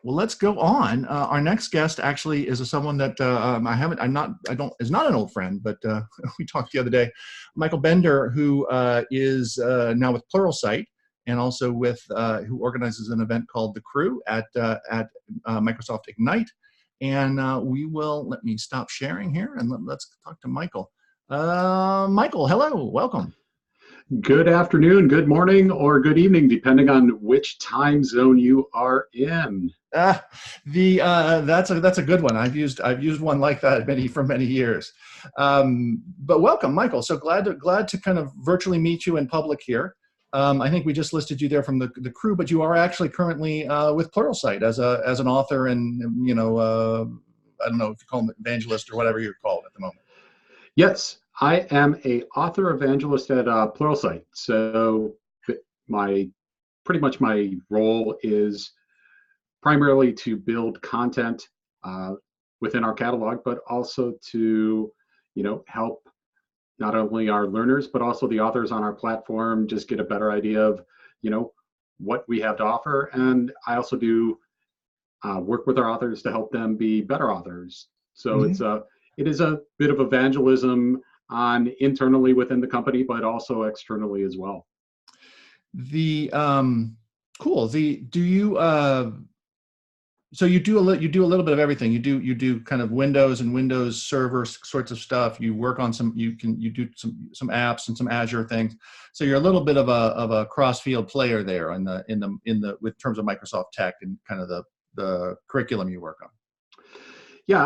Well, let's go on. Our next guest actually is someone that is not an old friend, but we talked the other day. Michael Bender, who is now with Pluralsight, and also with who organizes an event called the Krewe at Microsoft Ignite. And let me stop sharing here and let's talk to Michael. Michael, hello, welcome. Good afternoon, good morning, or good evening, depending on which time zone you are in. That's a good one. I've used one like that for many years. But welcome, Michael. So glad to kind of virtually meet you in public here. I think we just listed you there from the Krewe, but you are actually currently with Pluralsight as an author and I don't know if you call them evangelist or whatever you're called at the moment. Yes, I am a author evangelist at Pluralsight. So pretty much my role is primarily to build content within our catalog, but also to help not only our learners but also the authors on our platform just get a better idea of what we have to offer. And I also do work with our authors to help them be better authors. So it is a bit of evangelism on internally within the company, but also externally as well. Cool. So you do a little bit of everything. You do kind of Windows and Windows Server sorts of stuff. You work on you do some apps and some Azure things. So you're a little bit of a cross-field player there with terms of Microsoft tech and kind of the curriculum you work on. Yeah,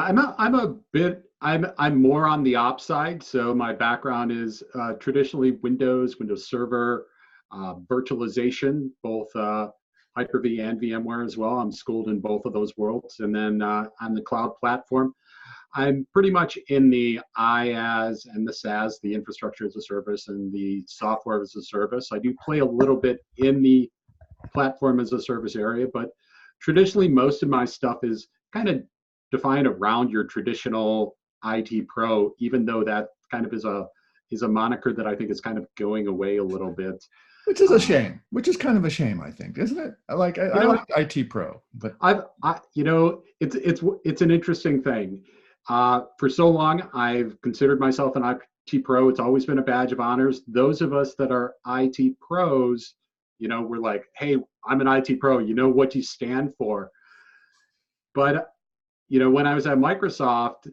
I'm more on the ops side. So my background is traditionally Windows Server, virtualization, both Hyper-V and VMware as well. I'm schooled in both of those worlds. And then on the cloud platform, I'm pretty much in the IaaS and the SaaS, the infrastructure as a service and the software as a service. I do play a little bit in the platform as a service area, but traditionally most of my stuff is kind of defined around your traditional IT pro, even though that kind of is a moniker that I think is kind of going away a little bit. Which is a shame. Which is kind of a shame, I think, isn't it? I like IT pro, but it's an interesting thing. For so long, I've considered myself an IT pro. It's always been a badge of honors. Those of us that are IT pros, we're like, hey, I'm an IT pro. You know what you stand for. But when I was at Microsoft,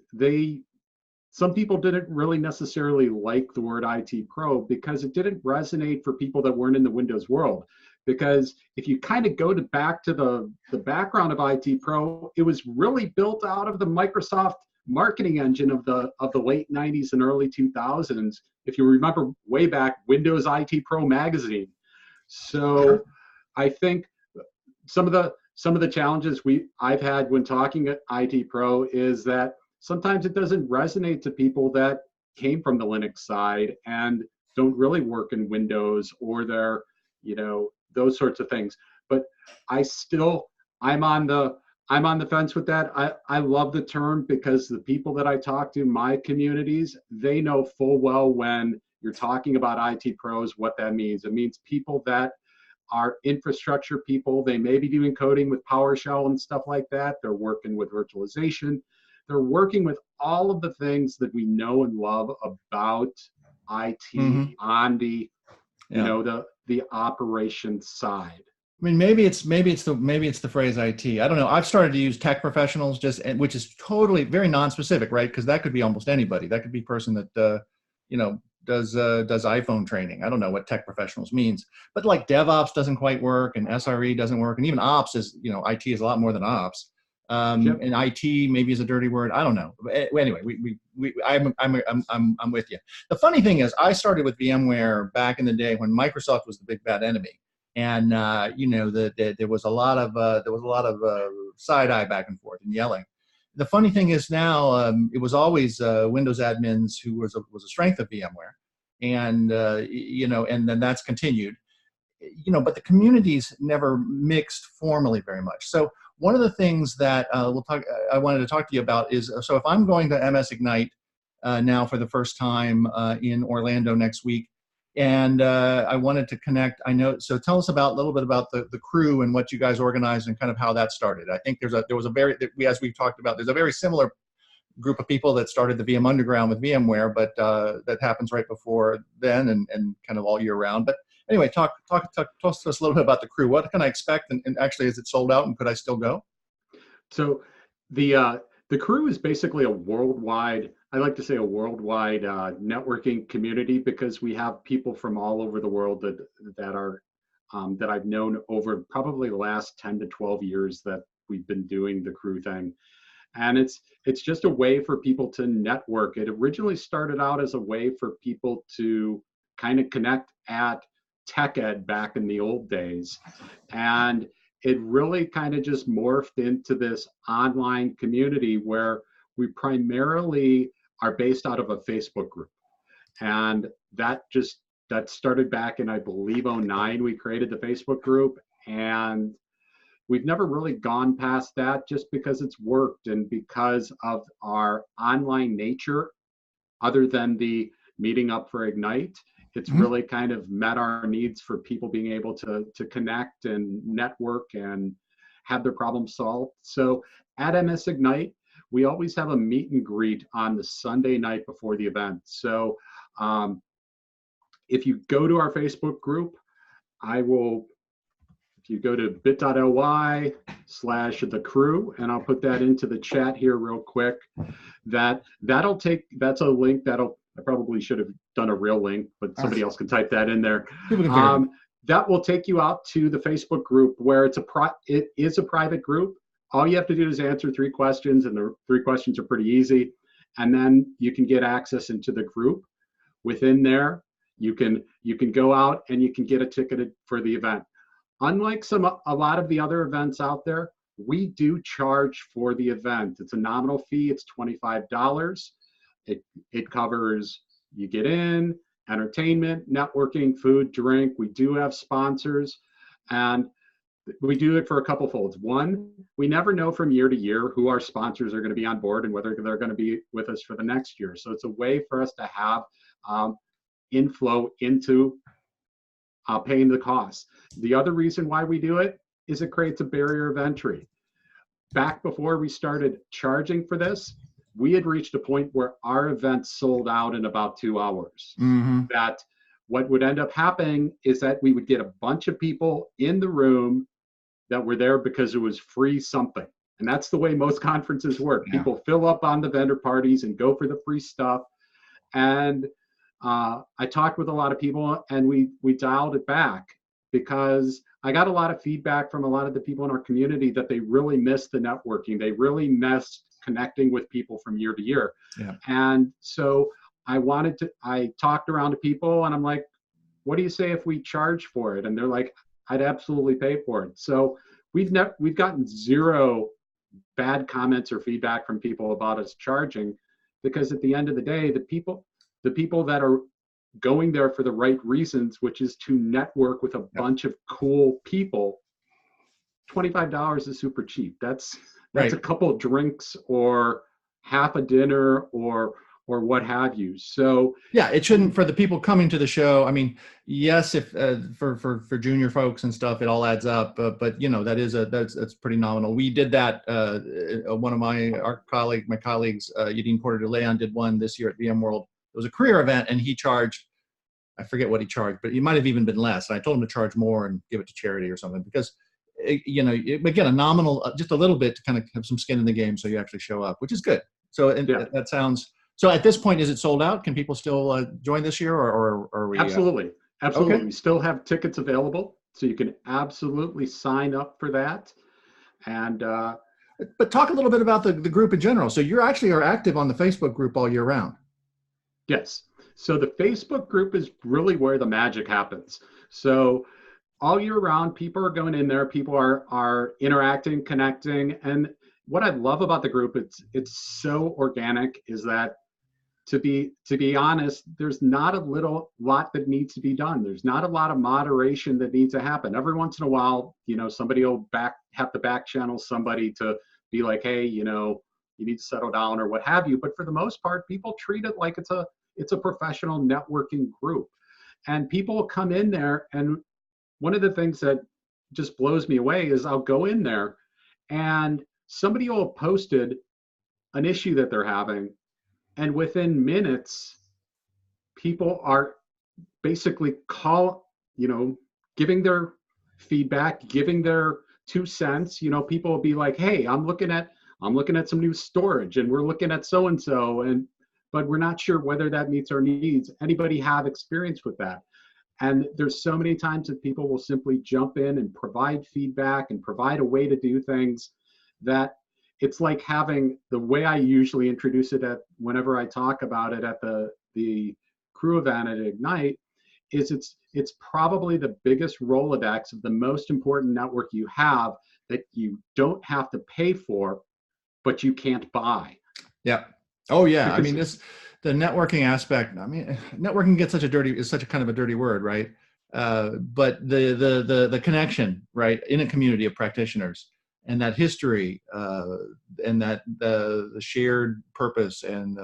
some people didn't really necessarily like the word IT pro because it didn't resonate for people that weren't in the Windows world. Because if you kind of go back to the background of IT pro, it was really built out of the Microsoft marketing engine of the late 90s and early 2000s. If you remember way back, Windows IT Pro magazine. So I think some of the challenges I've had when talking at IT pro is that sometimes it doesn't resonate to people that came from the Linux side and don't really work in Windows or they're, those sorts of things. But I'm on the fence with that. I love the term because the people that I talk to, my communities, they know full well when you're talking about IT pros, what that means. It means people that are infrastructure people. They may be doing coding with PowerShell and stuff like that. They're working with virtualization. They're working with all of the things that we know and love about IT on the, the operations side. I mean, maybe it's the phrase IT. I don't know. I've started to use tech professionals which is totally very non-specific, right? Because that could be almost anybody. That could be a person that does iPhone training. I don't know what tech professionals means, but like DevOps doesn't quite work, and SRE doesn't work, and even Ops is IT is a lot more than Ops. And IT maybe is a dirty word. I don't know. Anyway, I'm with you. The funny thing is, I started with VMware back in the day when Microsoft was the big bad enemy, and there was a lot of side eye back and forth and yelling. The funny thing is now it was always Windows admins who was a strength of VMware, and and then that's continued. But the communities never mixed formally very much. So one of the things that I wanted to talk to you about is, so if I'm going to MS Ignite now for the first time in Orlando next week, and I wanted to connect. I know. So tell us a little bit about the crew and what you guys organized and kind of how that started. I think there was a very, as we've talked about, there's a very similar group of people that started the VM Underground with VMware, but that happens right before then and kind of all year round. But anyway, talk to us a little bit about the crew. What can I expect? And actually, is it sold out? And could I still go? So the crew is basically a worldwide, I like to say a worldwide networking community, because we have people from all over the world that I've known over probably the last 10 to 12 years that we've been doing the crew thing. And it's just a way for people to network. It originally started out as a way for people to kind of connect at tech ed back in the old days. And it really kind of just morphed into this online community where we primarily are based out of a Facebook group. And that started back in, I believe, '09. We created the Facebook group, and we've never really gone past that, just because it's worked and because of our online nature. Other than the meeting up for Ignite, it's really kind of met our needs for people being able to connect and network and have their problems solved. So at MS Ignite, we always have a meet and greet on the Sunday night before the event. So if you go to our Facebook group, if you go to bit.ly/the crew, and I'll put that into the chat here real quick, that's a link I probably should have done a real link, but somebody else can type that in there. That will take you out to the Facebook group, where it is a private group. All you have to do is answer 3 questions, and the 3 questions are pretty easy. And then you can get access into the group. Within there, you can go out and you can get a ticket for the event. Unlike a lot of the other events out there, we do charge for the event. It's a nominal fee. It's $25. It covers, you get in, entertainment, networking, food, drink. We do have sponsors, and we do it for a couple folds. One, we never know from year to year who our sponsors are going to be on board and whether they're going to be with us for the next year. So it's a way for us to have inflow into paying the costs. The other reason why we do it is it creates a barrier of entry. Back before we started charging for this, we had reached a point where our events sold out in about 2 hours. That what would end up happening is that we would get a bunch of people in the room that were there because it was free something. And that's the way most conferences work. Yeah. People fill up on the vendor parties and go for the free stuff. And I talked with a lot of people, and we dialed it back, because I got a lot of feedback from a lot of the people in our community that they really missed the networking. They really missed connecting with people from year to year. Yeah. And so I talked around to people, and I'm like, what do you say if we charge for it? And they're like, I'd absolutely pay for it. So we've gotten 0 bad comments or feedback from people about us charging, because at the end of the day, the people that are going there for the right reasons, which is to network with a bunch of cool people, $25 is super cheap. That's right. A couple of drinks or half a dinner or what have you. So yeah, it shouldn't, for the people coming to the show. I mean, yes, if for junior folks and stuff, it all adds up. But you know, that's pretty nominal. We did that. One of my colleagues, Yadin Porter de Leon, did one this year at VMworld. It was a career event, and he charged, I forget what he charged, but he might have even been less. And I told him to charge more and give it to charity or something, because, you know, again, a nominal, just a little bit to kind of have some skin in the game, so you actually show up, which is good. So that sounds. So at this point, is it sold out? Can people still join this year, or are we? Absolutely. Okay. We still have tickets available, so you can absolutely sign up for that. And but talk a little bit about the group in general. So you actually are active on the Facebook group all year round. Yes. So the Facebook group is really where the magic happens. So all year round, people are going in there. People are interacting, connecting, and what I love about the group, it's so organic, is that to be honest, there's not a lot that needs to be done. There's not a lot of moderation that needs to happen. Every once in a while, you know, somebody will have to back channel somebody to be like, hey, you know, you need to settle down or what have you. But for the most part, people treat it like it's a professional networking group. And people come in there, and one of the things that just blows me away is I'll go in there and somebody will have posted an issue that they're having, and within minutes, people are basically giving their feedback, giving their 2 cents. People will be like, hey, I'm looking at some new storage, and we're looking at so and so, but we're not sure whether that meets our needs. Anybody have experience with that? And there's so many times that people will simply jump in and provide feedback and provide a way to do things that it's like having, the way I usually introduce it whenever I talk about it at the crew event at Ignite, is it's probably the biggest Rolodex of the most important network you have that you don't have to pay for, but you can't buy. Yeah. Oh yeah. I mean, the networking aspect. I mean, networking gets is such a kind of a dirty word, right? But the connection, right, in a community of practitioners, and that history, and that the shared purpose, and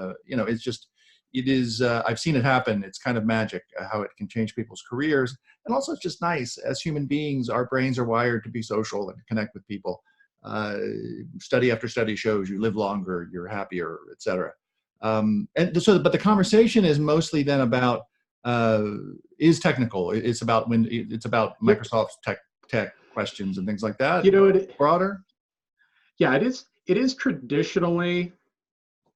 it is. I've seen it happen. It's kind of magic how it can change people's careers, and also it's just nice. As human beings, our brains are wired to be social and to connect with people. Study after study shows you live longer, you're happier, etc. But the conversation is mostly then about is technical. It's about Microsoft's tech questions and things like that. Broader. Yeah, it is. It is traditionally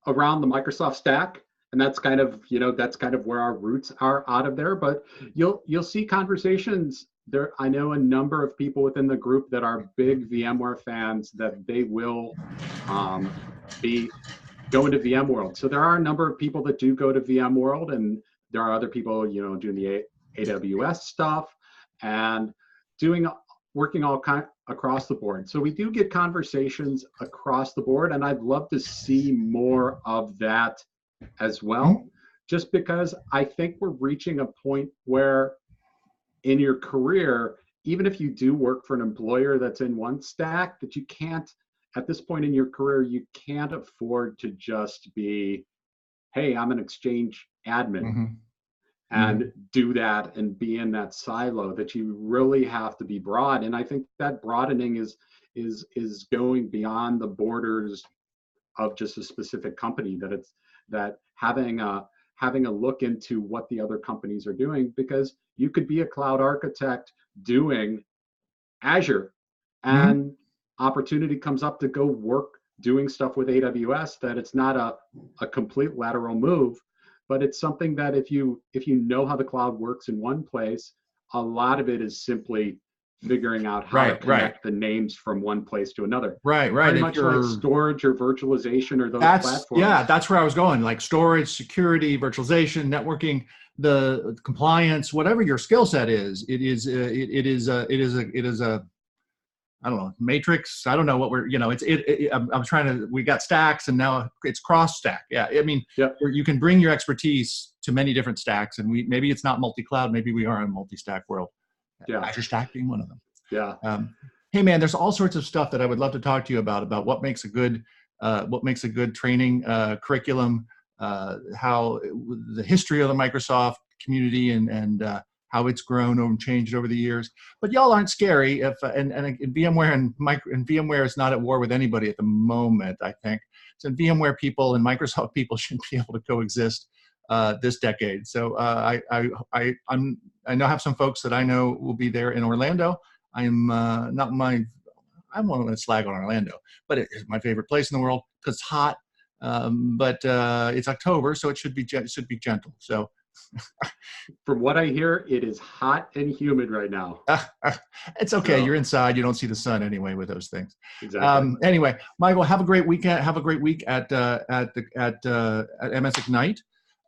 around the Microsoft stack, and that's kind of where our roots are out of there. But you'll see conversations there. I know a number of people within the group that are big VMware fans, that they will be going to VMworld. So there are a number of people that do go to VMworld, and there are other people, doing the AWS stuff and working across the board. So we do get conversations across the board, and I'd love to see more of that as well, just because I think we're reaching a point where in your career, even if you do work for an employer that's in one stack, that you can't, at this point in your career, you can't afford to just be, hey, I'm an Exchange admin, and do that and be in that silo. That you really have to be broad. And I think that broadening is going beyond the borders of just a specific company, that having a look into what the other companies are doing, because you could be a cloud architect doing Azure, and opportunity comes up to go work doing stuff with AWS, that it's not a complete lateral move, but it's something that if you know how the cloud works in one place, a lot of it is simply figuring out how to connect the names from one place to another. Right. Very much like storage or virtualization or those platforms. Yeah, that's where I was going. Like storage, security, virtualization, networking, the compliance, whatever your skill set is, it is a I don't know, matrix. I don't know what I'm trying to, we got stacks, and now it's cross stack. Yeah. I mean, you can bring your expertise to many different stacks, and maybe it's not multi-cloud. Maybe we are in a multi-stack world. Yeah. Azure Stack being one of them. Yeah. Hey man, there's all sorts of stuff that I would love to talk to you about what makes a good training curriculum, how the history of the Microsoft community, and how it's grown and changed over the years. But y'all aren't scary and VMware and VMware is not at war with anybody at the moment, I think. So VMware people and Microsoft people should be able to coexist this decade. So I now have some folks that I know will be there in Orlando. I'm not going to slag on Orlando, but it's my favorite place in the world because it's hot. But it's October, so it should be gentle. So from what I hear, it is hot and humid right now. It's okay. You're inside. You don't see the sun anyway with those things. Exactly. Anyway, Michael, have a great weekend. Have a great week at MS Ignite.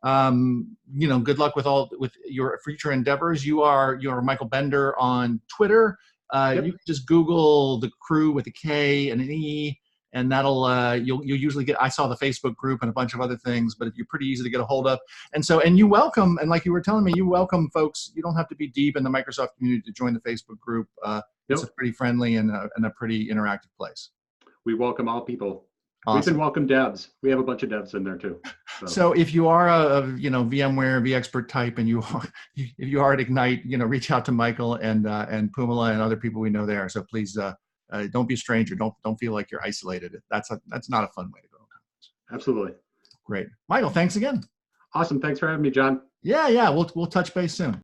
Good luck with your future endeavors. You're Michael Bender on Twitter. You can just Google the crew with a K and an E, and that'll you'll usually get. I saw the Facebook group and a bunch of other things, but you're pretty easy to get a hold of. And you welcome, and like you were telling me, you welcome folks. You don't have to be deep in the Microsoft community to join the Facebook group. It's a pretty friendly and a pretty interactive place. We welcome all people. We can Awesome. welcome devs. We have a bunch of devs in there too. So if you are a VMware vExpert type and you are if you are at Ignite, reach out to Michael and Pumala and other people we know there. So please don't be a stranger. Don't feel like you're isolated. That's not a fun way to go. Absolutely. Great, Michael. Thanks again. Awesome. Thanks for having me, John. Yeah. We'll touch base soon.